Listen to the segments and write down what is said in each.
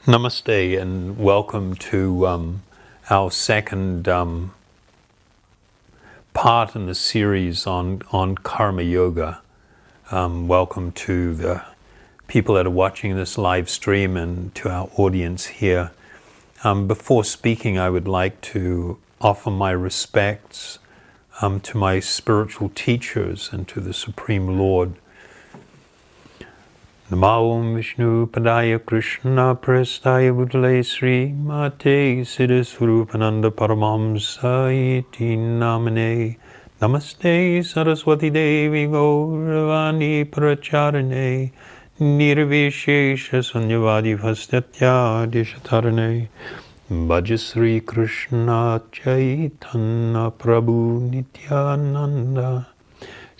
Namaste and welcome to our second part in the series on karma yoga. Welcome to the people that are watching this live stream and to our audience here. Before speaking, I would like to offer my respects to my spiritual teachers and to the Supreme Lord. Namo Vishnu Padaya Krishna Prestaya Bhutale Sri Mate Siddhaswarupananda Paramahamsa Iti Namane Namaste Saraswati Devi Gauravani Pracharane Nirvishesha Sunyavadi Vastatya Dishatarane Bhajasri Krishna Chaitanya Prabhu Nityananda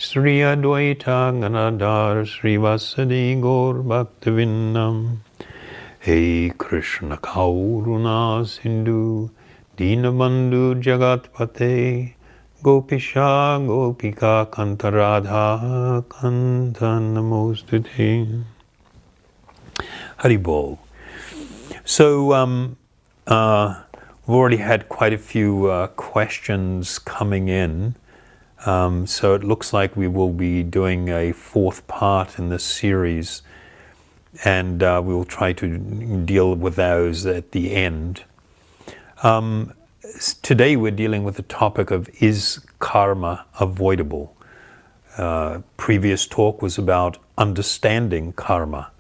Sri Advaita Ganadhar Sri Vasadi Gaur Bhaktivedanta Hey Krishna Kauruna Sindhu Dinabandhu Jagatpate Gopisha Gopika Kantaradha Kanta Namostute Haribol. So we've already had quite a few questions coming in. So it looks like we will be doing a fourth part in this series, and we will try to deal with those at the end. Today we're dealing with the topic of, is karma avoidable? Previous talk was about understanding karma,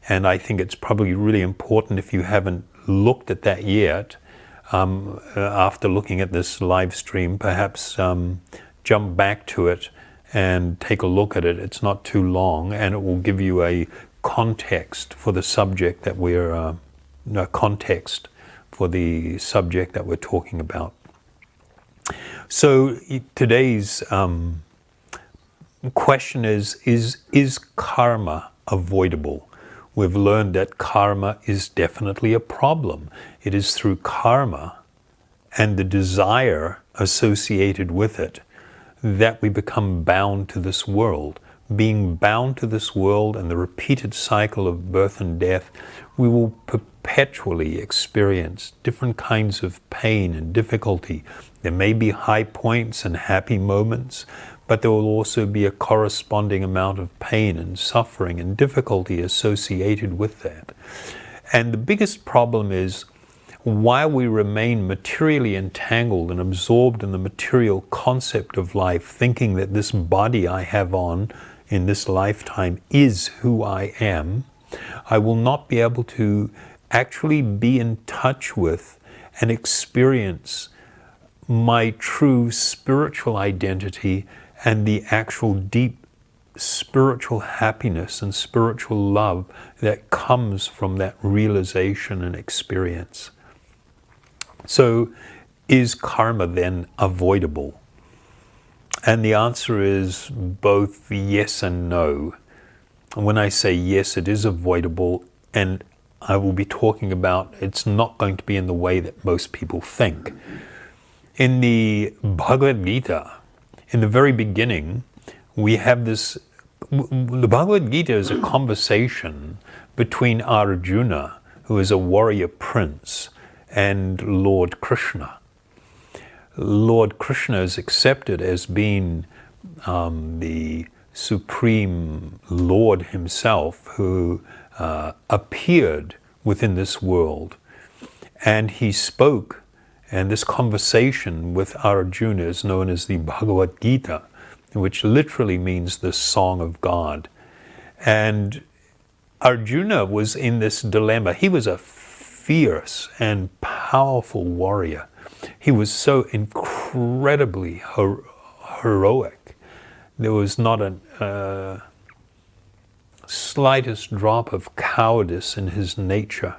and I think it's probably really important, if you haven't looked at that yet, after looking at this live stream, perhaps jump back to it and take a look at it. It's not too long, and it will give you a context for the subject that we're talking about. So today's question is karma avoidable? We've learned that karma is definitely a problem. It is through karma and the desire associated with it that we become bound to this world. Being bound to this world and the repeated cycle of birth and death, we will perpetually experience different kinds of pain and difficulty. There may be high points and happy moments, but there will also be a corresponding amount of pain and suffering and difficulty associated with that. And the biggest problem is, while we remain materially entangled and absorbed in the material concept of life, thinking that this body I have on in this lifetime is who I am, I will not be able to actually be in touch with and experience my true spiritual identity and the actual deep spiritual happiness and spiritual love that comes from that realization and experience. So, is karma then avoidable? And the answer is both yes and no. And when I say yes, it is avoidable, and I will be talking about it's not going to be in the way that most people think. In the Bhagavad Gita, in the very beginning, we have this, the Bhagavad Gita is a conversation between Arjuna, who is a warrior prince, and Lord Krishna. Lord Krishna is accepted as being the Supreme Lord himself, who appeared within this world. And he spoke, and this conversation with Arjuna is known as the Bhagavad Gita, which literally means the Song of God. And Arjuna was in this dilemma. He was a fierce and powerful warrior. He was so incredibly heroic. There was not a slightest drop of cowardice in his nature.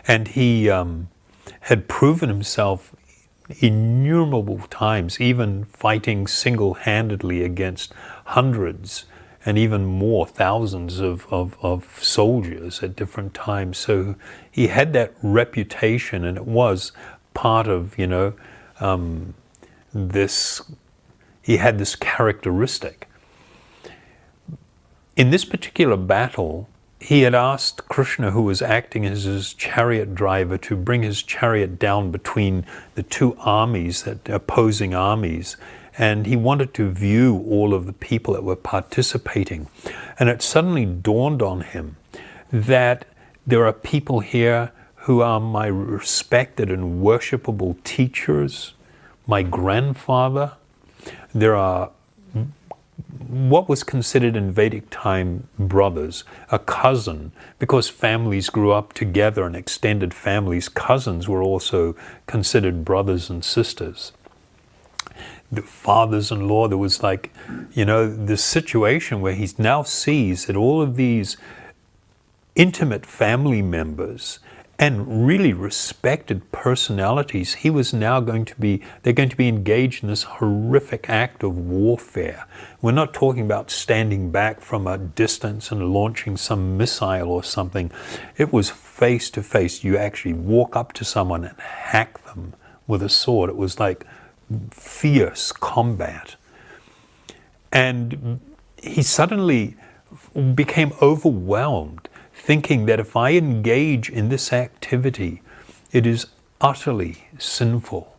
And he had proven himself innumerable times, even fighting single-handedly against hundreds and even more, thousands of soldiers at different times. So he had that reputation, and it was part of, this, he had this characteristic. In this particular battle, he had asked Krishna, who was acting as his chariot driver, to bring his chariot down between the two armies, that opposing armies, and he wanted to view all of the people that were participating. And it suddenly dawned on him that there are people here who are my respected and worshipable teachers, my grandfather. There are what was considered in Vedic time brothers, a cousin, because families grew up together and extended families, cousins were also considered brothers and sisters. The fathers-in-law, there was this situation where he now sees that all of these intimate family members and really respected personalities, they're going to be engaged in this horrific act of warfare. We're not talking about standing back from a distance and launching some missile or something. It was face to face. You actually walk up to someone and hack them with a sword. It was like fierce combat. And he suddenly became overwhelmed, thinking that if I engage in this activity, it is utterly sinful.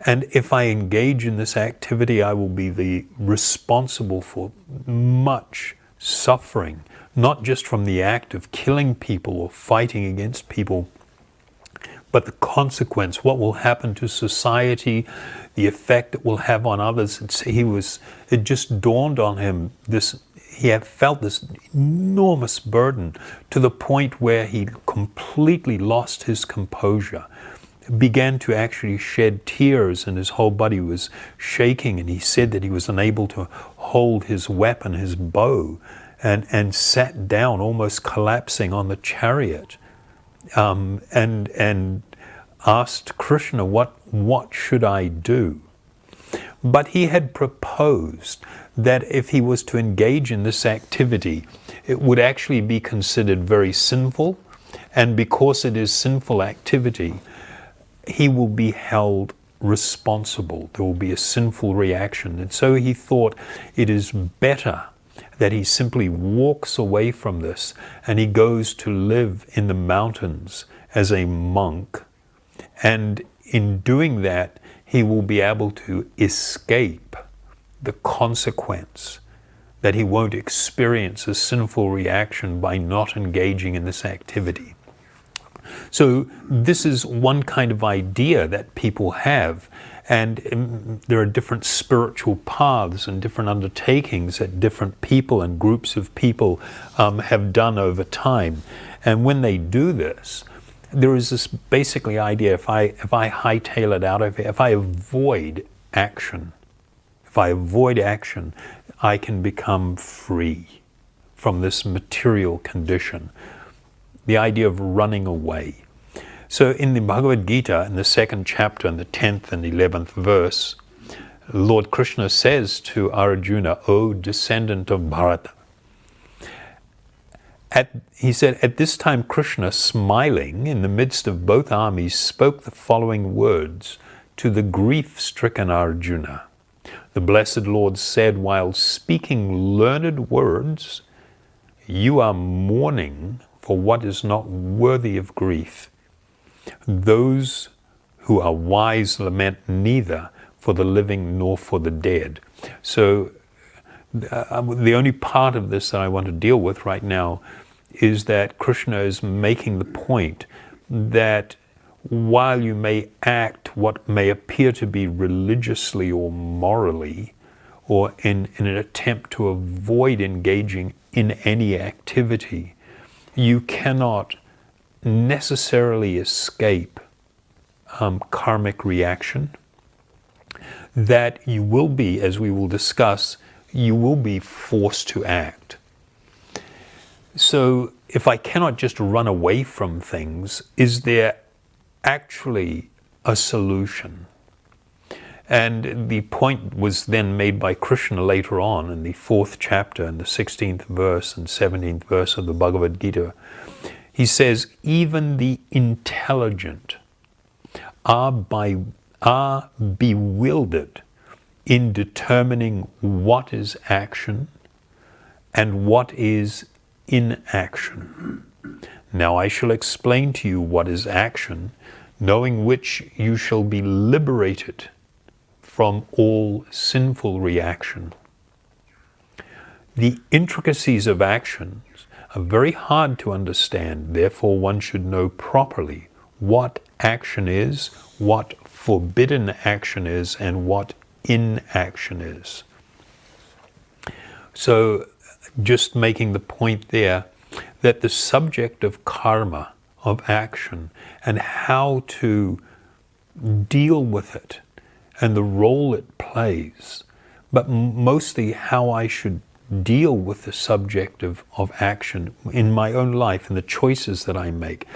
And if I engage in this activity, I will be responsible for much suffering, not just from the act of killing people or fighting against people, but the consequence, what will happen to society, the effect it will have on others. It just dawned on him, he had felt this enormous burden to the point where he completely lost his composure, began to actually shed tears, and his whole body was shaking, and he said that he was unable to hold his weapon, his bow, and sat down almost collapsing on the chariot, and asked Krishna, what should I do? But he had proposed that if he was to engage in this activity, it would actually be considered very sinful, and because it is sinful activity, he will be held responsible. There will be a sinful reaction. And so he thought it is better that he simply walks away from this and he goes to live in the mountains as a monk. And in doing that, he will be able to escape the consequence, that he won't experience a sinful reaction by not engaging in this activity. So this is one kind of idea that people have, and there are different spiritual paths and different undertakings that different people and groups of people have done over time. And when they do this, there is this basically idea, if I hightail it out of here, if I avoid action, I can become free from this material condition. The idea of running away. So in the Bhagavad Gita, in the 2nd chapter, in the 10th and 11th verse, Lord Krishna says to Arjuna, O descendant of Bharata. He said, at this time Krishna, smiling in the midst of both armies, spoke the following words to the grief-stricken Arjuna. The blessed Lord said, while speaking learned words, you are mourning for what is not worthy of grief. Those who are wise lament neither for the living nor for the dead. So the only part of this that I want to deal with right now is that Krishna is making the point that while you may act what may appear to be religiously or morally, or in an attempt to avoid engaging in any activity, you cannot necessarily escape karmic reaction. That you will be, as we will discuss, you will be forced to act. So if I cannot just run away from things, is there actually a solution? And the point was then made by Krishna later on in the 4th chapter, in the 16th verse and 17th verse of the Bhagavad Gita. He says, even the intelligent are bewildered in determining what is action and what is inaction. Now I shall explain to you what is action, knowing which you shall be liberated from all sinful reaction. The intricacies of actions are very hard to understand, therefore one should know properly what action is, what forbidden action is, and what inaction is. So, just making the point there that the subject of karma, of action, and how to deal with it, and the role it plays, but mostly how I should deal with the subject of action in my own life and the choices that I make,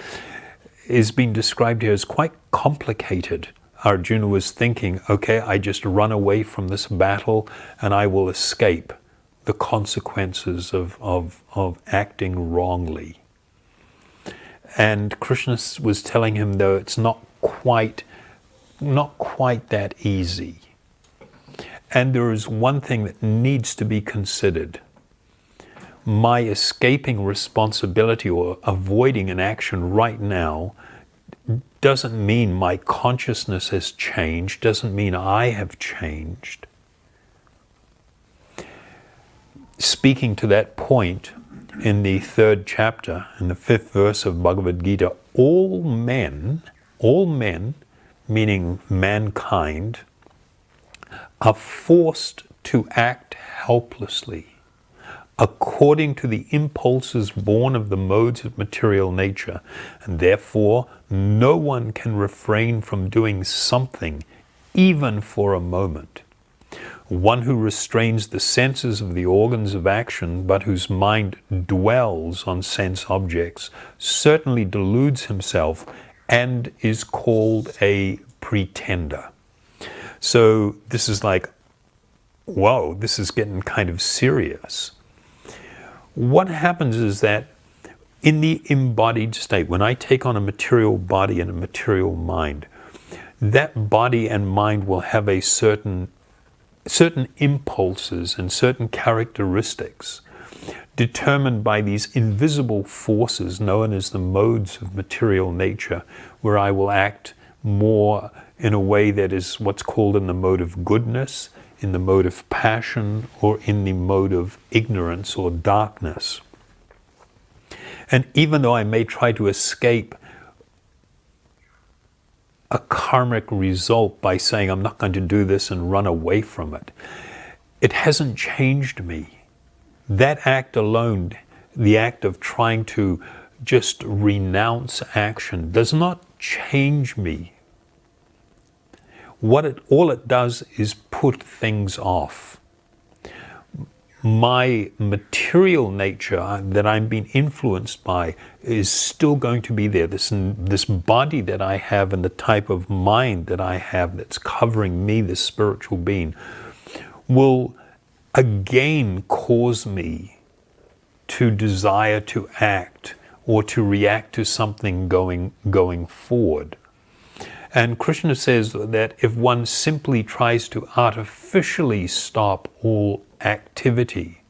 is being described here as quite complicated. Arjuna was thinking, okay, I just run away from this battle and I will escape the consequences of acting wrongly. And Krishna was telling him, though, it's not quite that easy. And there is one thing that needs to be considered. My escaping responsibility or avoiding an action right now doesn't mean my consciousness has changed, doesn't mean I have changed. Speaking to that point, in the 3rd chapter, in the 5th verse of Bhagavad Gita, all men, meaning mankind, are forced to act helplessly according to the impulses born of the modes of material nature, and therefore no one can refrain from doing something, even for a moment. One who restrains the senses of the organs of action, but whose mind dwells on sense objects, certainly deludes himself and is called a pretender. So this is like, whoa, this is getting kind of serious. What happens is that in the embodied state, when I take on a material body and a material mind, that body and mind will have a certain impulses and certain characteristics determined by these invisible forces known as the modes of material nature, where I will act more in a way that is what's called in the mode of goodness, in the mode of passion, or in the mode of ignorance or darkness. And even though I may try to escape a karmic result by saying I'm not going to do this and run away from it, it hasn't changed me. That act alone, the act of trying to just renounce action, does not change me. All it does is put things off. My material nature that I'm being influenced by is still going to be there. This body that I have and the type of mind that I have that's covering me, this spiritual being, will again cause me to desire to act or to react to something going forward. And Krishna says that if one simply tries to artificially stop all activity,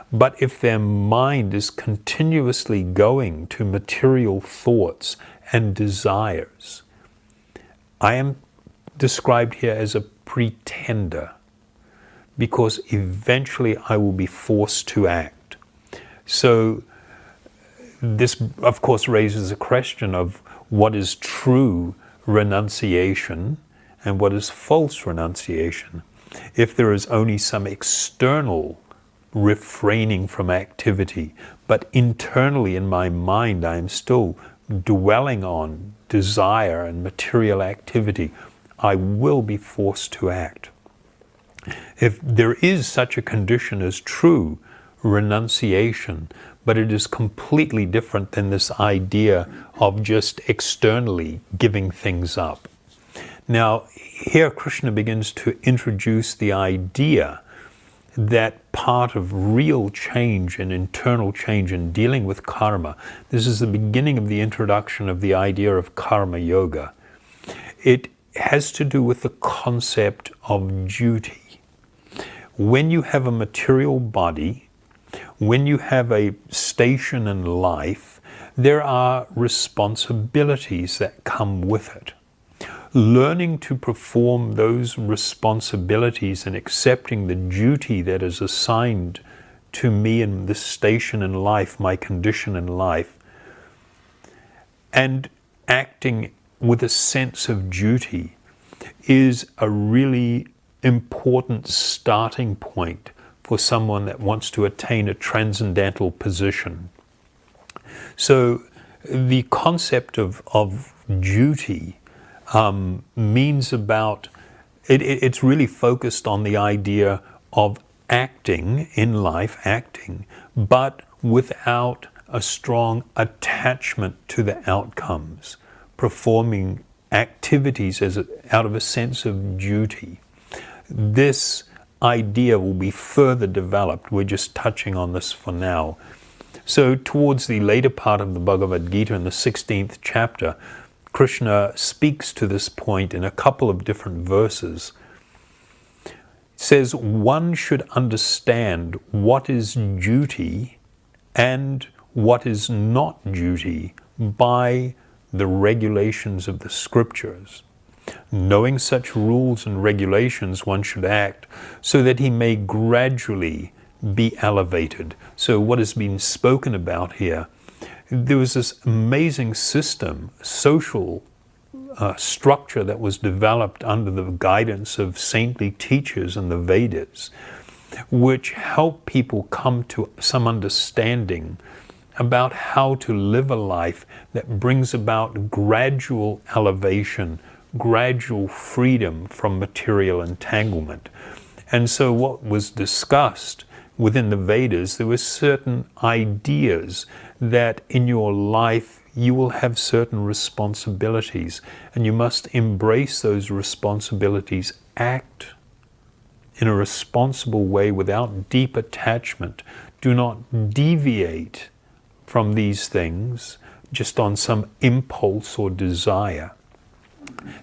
but if their mind is continuously going to material thoughts and desires, I am described here as a pretender, because eventually I will be forced to act. So this, of course, raises a question of what is true renunciation and what is false renunciation. If there is only some external refraining from activity, but internally in my mind I am still dwelling on desire and material activity, I will be forced to act. If there is such a condition as true renunciation, but it is completely different than this idea of just externally giving things up. Now, here Krishna begins to introduce the idea that part of real change and internal change in dealing with karma, this is the beginning of the introduction of the idea of karma yoga. It has to do with the concept of duty. When you have a material body, when you have a station in life, there are responsibilities that come with it. Learning to perform those responsibilities and accepting the duty that is assigned to me in this station in life, my condition in life, and acting with a sense of duty is a really important starting point for someone that wants to attain a transcendental position. So the concept of duty means about, it's really focused on the idea of acting in life, but without a strong attachment to the outcomes, performing activities out of a sense of duty. This idea will be further developed. We're just touching on this for now. So towards the later part of the Bhagavad Gita, in the 16th chapter, Krishna speaks to this point in a couple of different verses. It says, one should understand what is duty and what is not duty by the regulations of the scriptures. Knowing such rules and regulations, one should act so that he may gradually be elevated. So what has been spoken about here, there was this amazing system, social structure that was developed under the guidance of saintly teachers in the Vedas, which helped people come to some understanding about how to live a life that brings about gradual elevation, gradual freedom from material entanglement. And so what was discussed within the Vedas, there were certain ideas that in your life you will have certain responsibilities, and you must embrace those responsibilities, act in a responsible way without deep attachment. Do not deviate from these things just on some impulse or desire.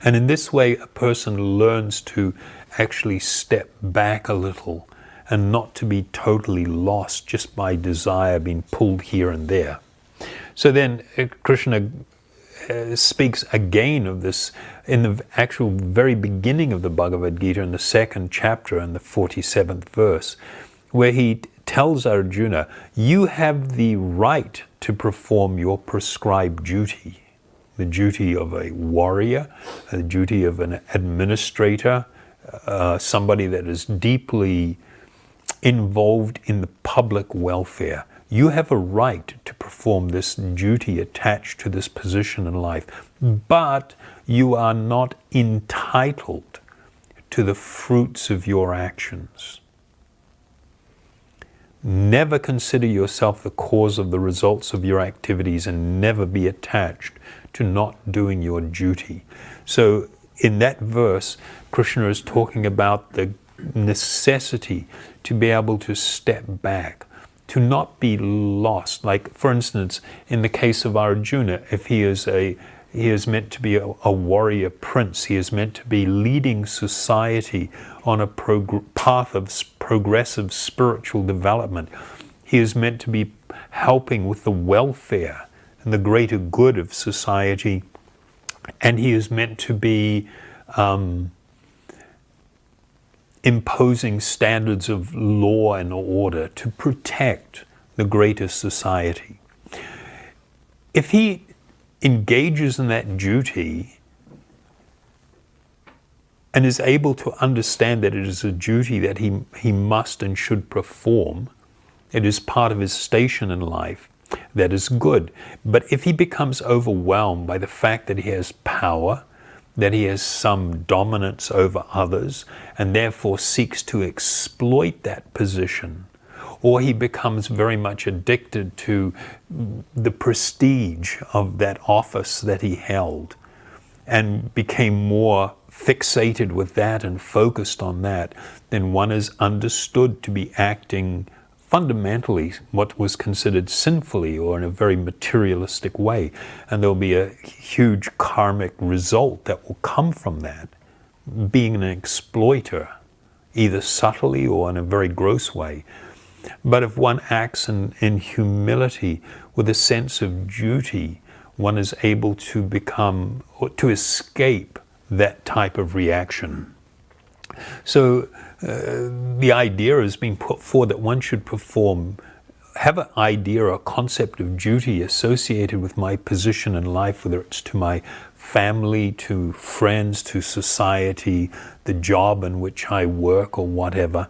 And in this way, a person learns to actually step back a little and not to be totally lost just by desire being pulled here and there. So then Krishna speaks again of this in the actual very beginning of the Bhagavad Gita, in the 2nd chapter and the 47th verse, where he tells Arjuna, you have the right to perform your prescribed duty. The duty of a warrior, the duty of an administrator, somebody that is deeply involved in the public welfare. You have a right to perform this duty attached to this position in life, but you are not entitled to the fruits of your actions. Never consider yourself the cause of the results of your activities, and never be attached to not doing your duty. So in that verse, Krishna is talking about the necessity to be able to step back, to not be lost. Like, for instance, in the case of Arjuna, if he is meant to be a warrior prince, he is meant to be leading society on a path of progressive spiritual development. He is meant to be helping with the welfare and the greater good of society, and he is meant to be imposing standards of law and order to protect the greater society. If he engages in that duty and is able to understand that it is a duty that he must and should perform, it is part of his station in life, that is good. But if he becomes overwhelmed by the fact that he has power, that he has some dominance over others, and therefore seeks to exploit that position, or he becomes very much addicted to the prestige of that office that he held, and became more fixated with that and focused on that, then one is understood to be acting fundamentally what was considered sinfully or in a very materialistic way. And there'll be a huge karmic result that will come from that, being an exploiter, either subtly or in a very gross way. But if one acts in humility with a sense of duty, one is able to become, or to escape that type of reaction. So the idea is being put forward that one should have an idea or a concept of duty associated with my position in life, whether it's to my family, to friends, to society, the job in which I work or whatever,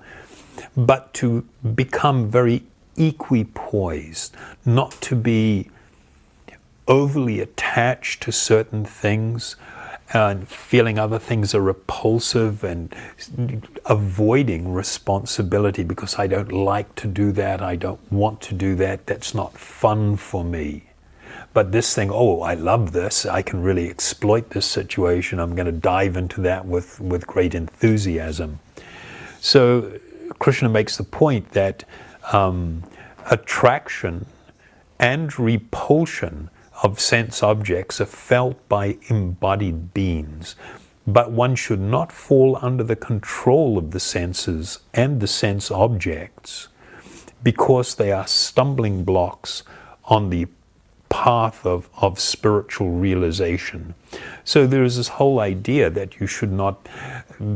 but to become very equipoised, not to be overly attached to certain things and feeling other things are repulsive and avoiding responsibility because I don't like to do that, I don't want to do that, that's not fun for me. But this thing, oh, I love this, I can really exploit this situation, I'm going to dive into that with great enthusiasm. So Krishna makes the point that attraction and repulsion of sense objects are felt by embodied beings, but one should not fall under the control of the senses and the sense objects because they are stumbling blocks on the path of spiritual realization. So there is this whole idea that you should not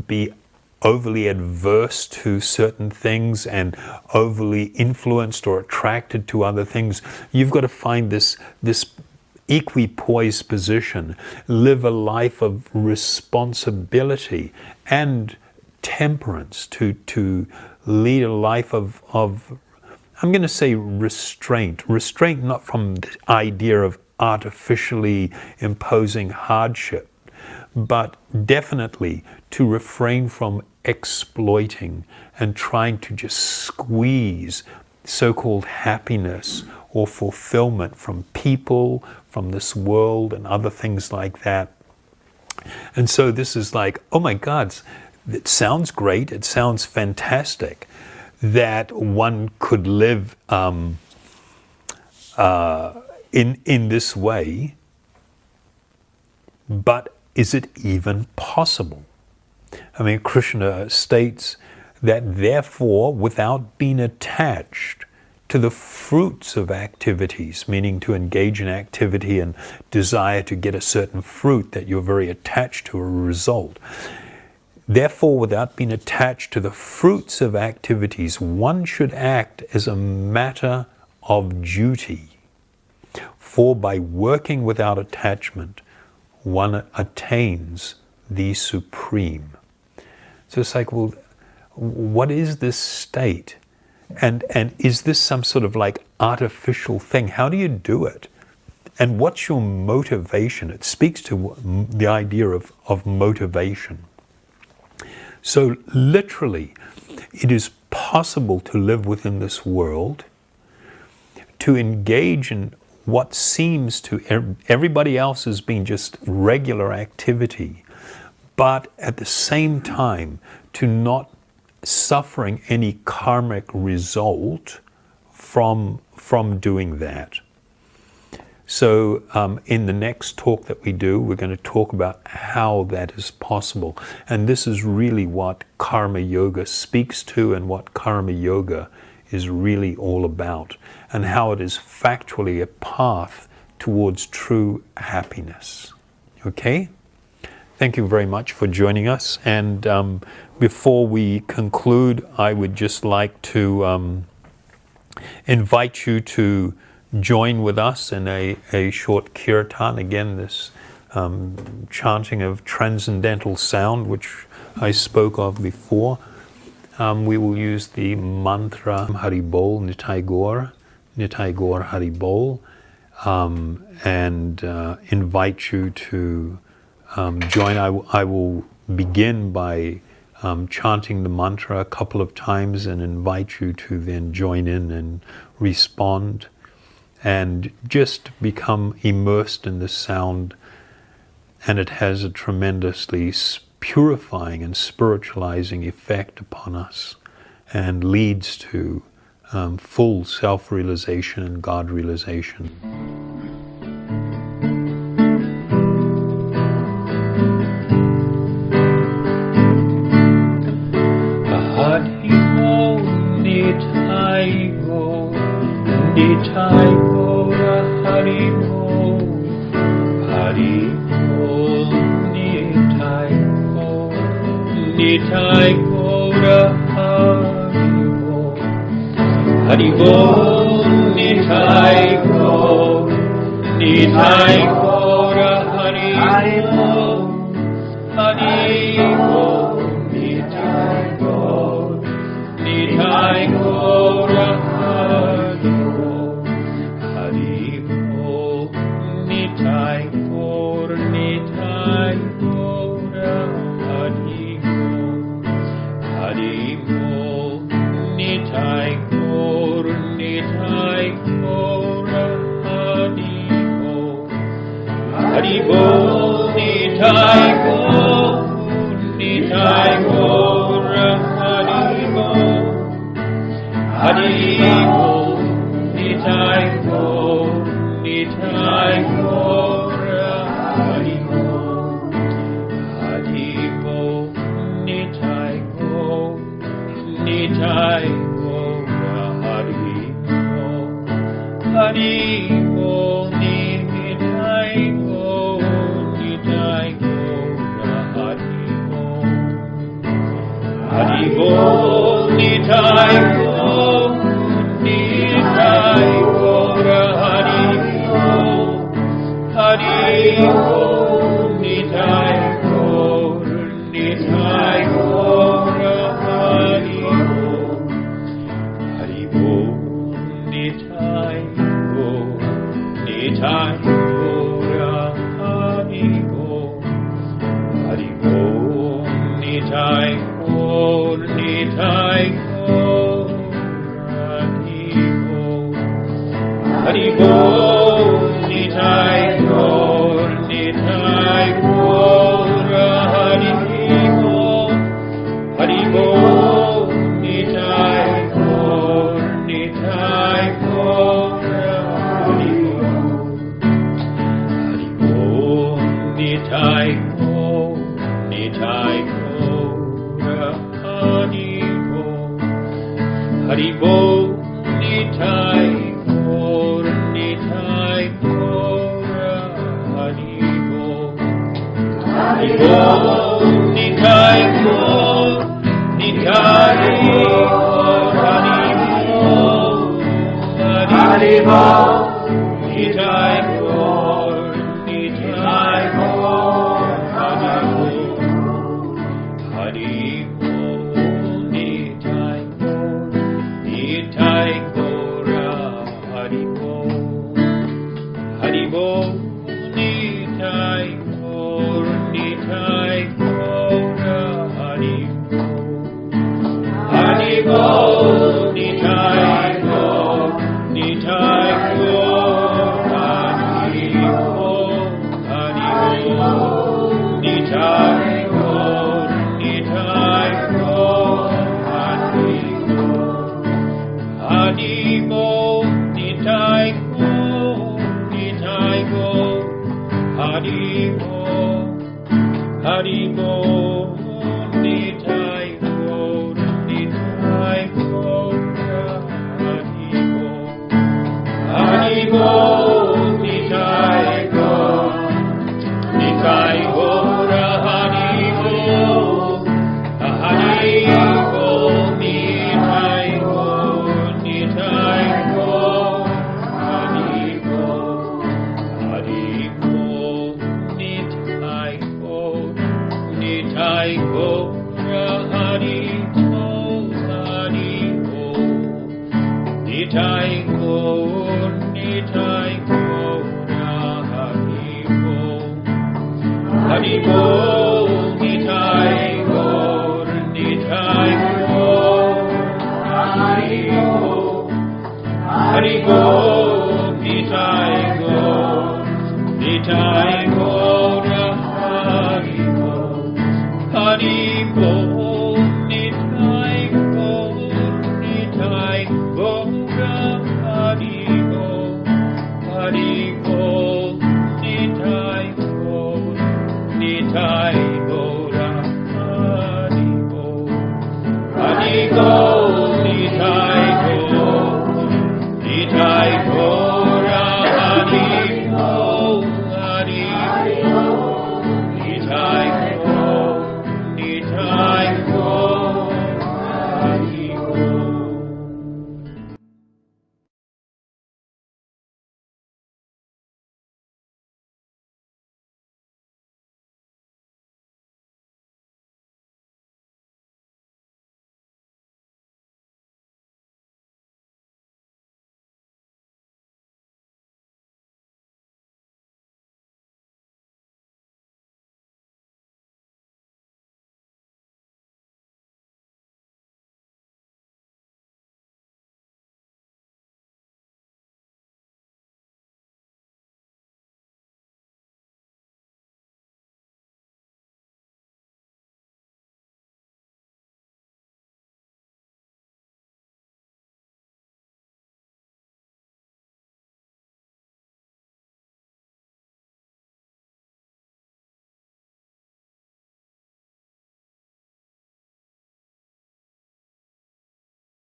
be overly adverse to certain things and overly influenced or attracted to other things. You've got to find this equipoised position, live a life of responsibility and temperance, to lead a life of I'm going to say restraint not from the idea of artificially imposing hardship, but definitely to refrain from exploiting and trying to just squeeze so-called happiness or fulfillment from people, from this world and other things like that. And so this is like, oh my God, it sounds great, it sounds fantastic that one could live in this way, but is it even possible? I mean, Krishna states that therefore, without being attached to the fruits of activities, meaning to engage in activity and desire to get a certain fruit that you're very attached to, a result. Therefore, without being attached to the fruits of activities, one should act as a matter of duty. For by working without attachment, one attains the supreme. So it's like, well, what is this state? And is this some sort of like artificial thing? How do you do it? And what's your motivation? It speaks to the idea of motivation. So literally, it is possible to live within this world, to engage in what seems to everybody else as being just regular activity, but at the same time to not suffering any karmic result from doing that. So in the next talk that we do, we're going to talk about how that is possible. And this is really what karma yoga speaks to and what karma yoga is really all about, and how it is factually a path towards true happiness. Okay? Thank you very much for joining us. And before we conclude, I would just like to invite you to join with us in a short kirtan. Again, this chanting of transcendental sound, which I spoke of before. We will use the mantra Haribol, Nitai Gaur Haribol, and invite you to join. I will begin by chanting the mantra a couple of times and invite you to then join in and respond and just become immersed in the sound. And it has a tremendously purifying and spiritualizing effect upon us and leads to full self-realization and God realization. Haribol, Nitai Haribo